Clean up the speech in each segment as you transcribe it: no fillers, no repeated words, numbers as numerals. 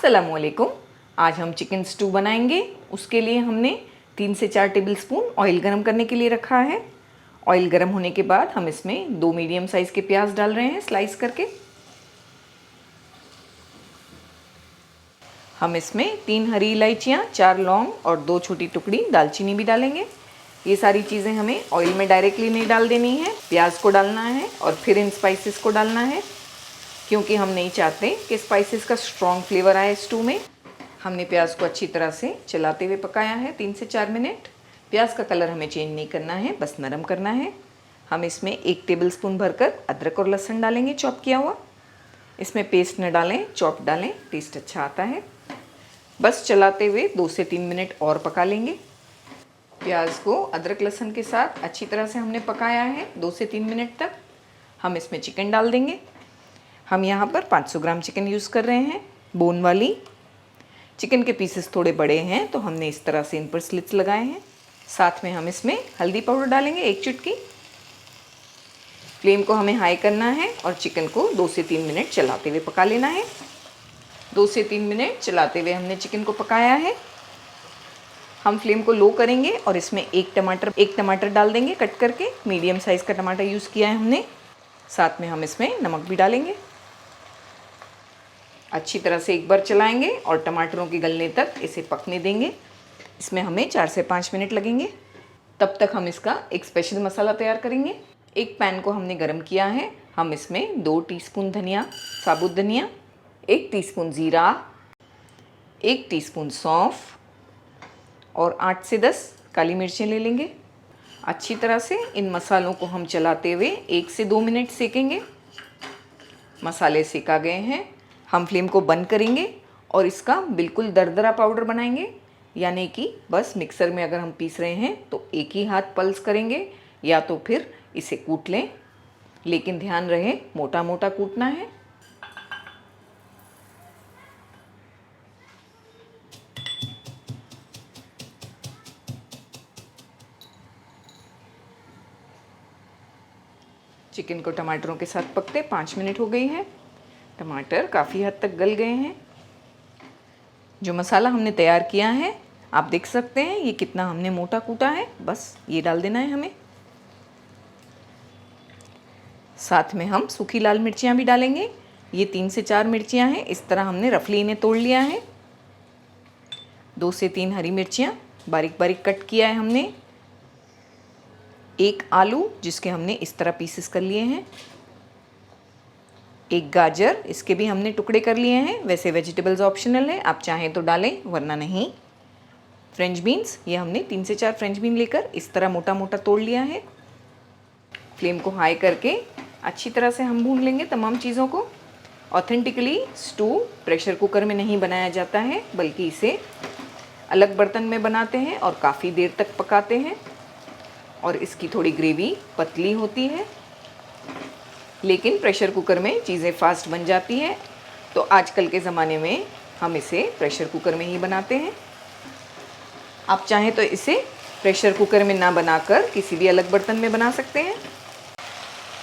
अस्सलामुअलैकुम। आज हम चिकन स्टू बनाएंगे। उसके लिए हमने 3 से 4 टेबलस्पून ऑयल गरम करने के लिए रखा है। ऑयल गरम होने के बाद हम इसमें 2 मीडियम साइज़ के प्याज डाल रहे हैं स्लाइस करके। हम इसमें 3 हरी इलायचियाँ, 4 लौंग और 2 छोटी टुकड़ी दालचीनी भी डालेंगे। ये सारी चीज़ें हमें ऑयल में डायरेक्टली नहीं डाल देनी है, प्याज को डालना है और फिर इन स्पाइसेस को डालना है, क्योंकि हम नहीं चाहते कि स्पाइसेस का स्ट्रॉन्ग फ्लेवर आए स्टू में। हमने प्याज को अच्छी तरह से चलाते हुए पकाया है 3 से 4 मिनट। प्याज का कलर हमें चेंज नहीं करना है, बस नरम करना है। हम इसमें 1 टेबलस्पून भरकर अदरक और लहसुन डालेंगे चॉप किया हुआ। इसमें पेस्ट न डालें, चॉप डालें, टेस्ट अच्छा आता है। बस चलाते हुए 2 से 3 मिनट और पका लेंगे। प्याज को अदरक लहसुन के साथ अच्छी तरह से हमने पकाया है 2 से 3 मिनट तक। हम इसमें चिकन डाल देंगे। हम यहाँ पर 500 ग्राम चिकन यूज़ कर रहे हैं, बोन वाली। चिकन के पीसेस थोड़े बड़े हैं तो हमने इस तरह से इन पर स्लिट्स लगाए हैं। साथ में हम इसमें हल्दी पाउडर डालेंगे 1 चुटकी। फ्लेम को हमें हाई करना है और चिकन को 2 से 3 मिनट चलाते हुए पका लेना है। 2 से 3 मिनट चलाते हुए हमने चिकन को पकाया है। हम फ्लेम को लो करेंगे और इसमें एक टमाटर डाल देंगे कट करके। मीडियम साइज़ का टमाटर यूज़ किया है हमने। साथ में हम इसमें नमक भी डालेंगे। अच्छी तरह से एक बार चलाएंगे और टमाटरों के गलने तक इसे पकने देंगे। इसमें हमें 4 से 5 मिनट लगेंगे। तब तक हम इसका एक स्पेशल मसाला तैयार करेंगे। एक पैन को हमने गरम किया है। हम इसमें 2 टीस्पून धनिया, साबुत धनिया, 1 टीस्पून ज़ीरा, 1 टीस्पून सौंफ और 8 से 10 काली मिर्चें ले लेंगे। अच्छी तरह से इन मसालों को हम चलाते हुए 1 से 2 मिनट सेकेंगे। मसाले सेका गए हैं। हम फ्लेम को बंद करेंगे और इसका बिल्कुल दरदरा पाउडर बनाएंगे, यानी कि बस मिक्सर में अगर हम पीस रहे हैं तो एक ही हाथ पल्स करेंगे या तो फिर इसे कूट लें, लेकिन ध्यान रहे मोटा मोटा कूटना है। चिकन को टमाटरों के साथ पकते 5 मिनट हो गई है। टमाटर काफ़ी हद तक गल गए हैं। जो मसाला हमने तैयार किया है आप देख सकते हैं ये कितना हमने मोटा कूटा है। बस ये डाल देना है हमें। साथ में हम सूखी लाल मिर्चियाँ भी डालेंगे। ये 3 से 4 मिर्चियाँ हैं, इस तरह हमने रफली इन्हें तोड़ लिया है। 2 से 3 हरी मिर्चियाँ बारीक बारीक कट किया है हमने। 1 आलू जिसके हमने इस तरह पीसेस कर लिए हैं। 1 गाजर, इसके भी हमने टुकड़े कर लिए हैं। वैसे वेजिटेबल्स ऑप्शनल है, आप चाहें तो डालें वरना नहीं। फ्रेंच बीन्स, ये हमने 3 से 4 फ्रेंच बीन लेकर इस तरह मोटा मोटा तोड़ लिया है। फ्लेम को हाई करके अच्छी तरह से हम भून लेंगे तमाम चीज़ों को। ऑथेंटिकली स्टू प्रेशर कुकर में नहीं बनाया जाता है, बल्कि इसे अलग बर्तन में बनाते हैं और काफ़ी देर तक पकाते हैं। और इसकी थोड़ी ग्रेवी पतली होती है, लेकिन प्रेशर कुकर में चीज़ें फास्ट बन जाती हैं, तो आजकल के ज़माने में हम इसे प्रेशर कुकर में ही बनाते हैं। आप चाहें तो इसे प्रेशर कुकर में ना बनाकर किसी भी अलग बर्तन में बना सकते हैं।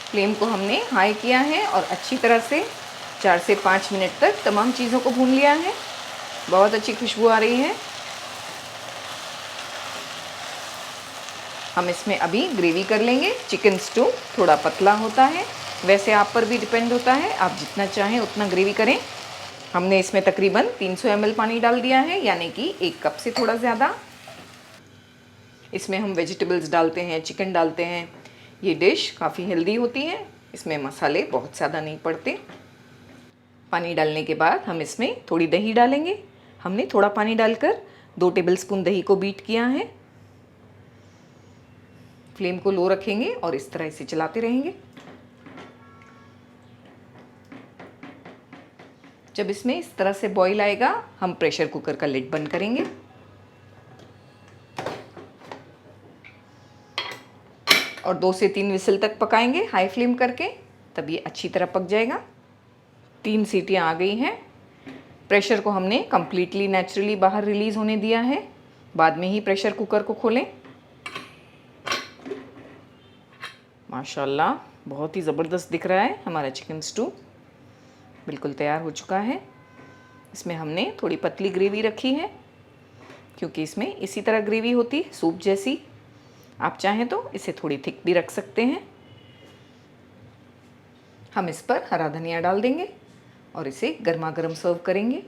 फ्लेम को हमने हाई किया है और अच्छी तरह से 4 से 5 मिनट तक तमाम चीज़ों को भून लिया है। बहुत अच्छी खुशबू आ रही है। हम इसमें अभी ग्रेवी कर लेंगे। चिकन स्टू थोड़ा पतला होता है, वैसे आप पर भी डिपेंड होता है, आप जितना चाहें उतना ग्रेवी करें। हमने इसमें तकरीबन 300 ml पानी डाल दिया है, यानी कि 1 कप से थोड़ा ज़्यादा। इसमें हम वेजिटेबल्स डालते हैं, चिकन डालते हैं। ये डिश काफ़ी हेल्दी होती है, इसमें मसाले बहुत ज़्यादा नहीं पड़ते। पानी डालने के बाद हम इसमें थोड़ी दही डालेंगे। हमने थोड़ा पानी डालकर 2 टेबलस्पून दही को बीट किया है। फ्लेम को लो रखेंगे और इस तरह इसे चलाते रहेंगे। जब इसमें इस तरह से बॉईल आएगा हम प्रेशर कुकर का लिड बंद करेंगे। और 2 से 3 विसल तक पकाएंगे हाई फ्लेम करके, तब ये अच्छी तरह पक जाएगा। 3 सीटियाँ आ गई हैं। प्रेशर को हमने कम्प्लीटली नेचुरली बाहर रिलीज़ होने दिया है। बाद में ही प्रेशर कुकर को खोलें। माशाल्लाह बहुत ही ज़बरदस्त दिख रहा है हमारा चिकन स्टू। बिल्कुल तैयार हो चुका है। इसमें हमने थोड़ी पतली ग्रेवी रखी है क्योंकि इसमें इसी तरह ग्रेवी होती है सूप जैसी। आप चाहें तो इसे थोड़ी थिक भी रख सकते हैं। हम इस पर हरा धनिया डाल देंगे और इसे गर्मा गर्म सर्व करेंगे।